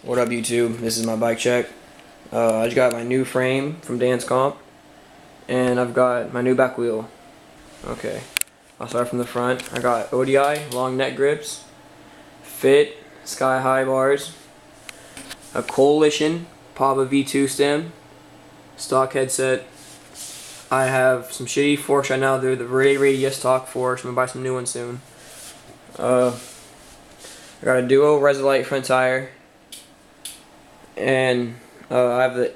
What up, YouTube? This is my bike check. I just got my new frame from Dance Comp, and I've got my new back wheel. Okay, I'll start from the front. I got ODI long neck grips, Fit Sky High bars, a Coalition Pava V2 stem, stock headset. I have some shitty forks right now. They're the Radius stock forks. I'm gonna buy some new ones soon. I got a Duo Resolite front tire. And I have the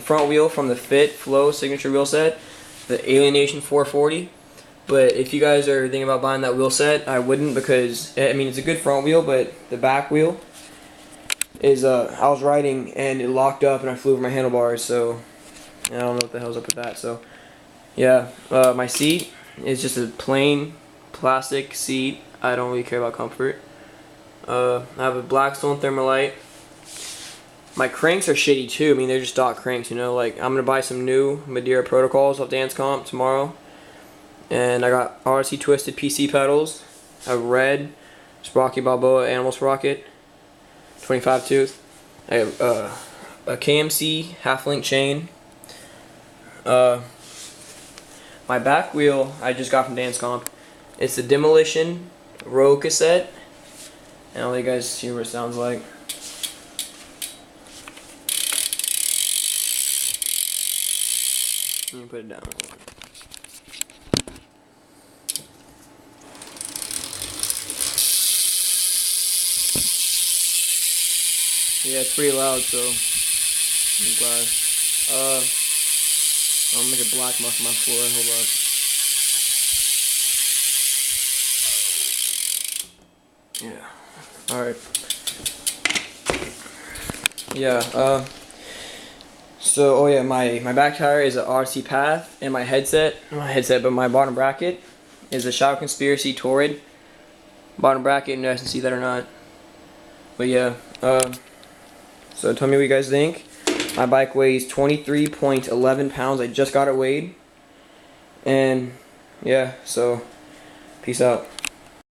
front wheel from the Fit Flow signature wheel set, the Alienation 440. But if you guys are thinking about buying that wheel set, I wouldn't, because I mean it's a good front wheel, but the back wheel is I was riding and it locked up and I flew over my handlebars, so I don't know what the hell's up with that. So yeah, my seat is just a plain plastic seat. I don't really care about comfort. I have a Blackstone Thermalite. My cranks are shitty too. I mean, they're just stock cranks, you know. Like, I'm gonna buy some new Madeira Protocols off Dance Comp tomorrow. And I got RC Twisted PC pedals, a red Sprocket Balboa Animal Sprocket, 25 tooth. I have a KMC half link chain. My back wheel I just got from Dance Comp. It's the Demolition Rogue cassette. And I'll let you guys see what it sounds like. Let me put it down. Yeah, it's pretty loud, so I'm glad. I'll make a black muff on my floor. Hold up. Yeah. Alright. Yeah, so, oh yeah, my back tire is an RC Path, and my headset, not my headset, but my bottom bracket is a Shadow Conspiracy Torrid bottom bracket. You guys can see that or not. But yeah, so tell me what you guys think. My bike weighs 23.11 pounds. I just got it weighed. And yeah, so peace out.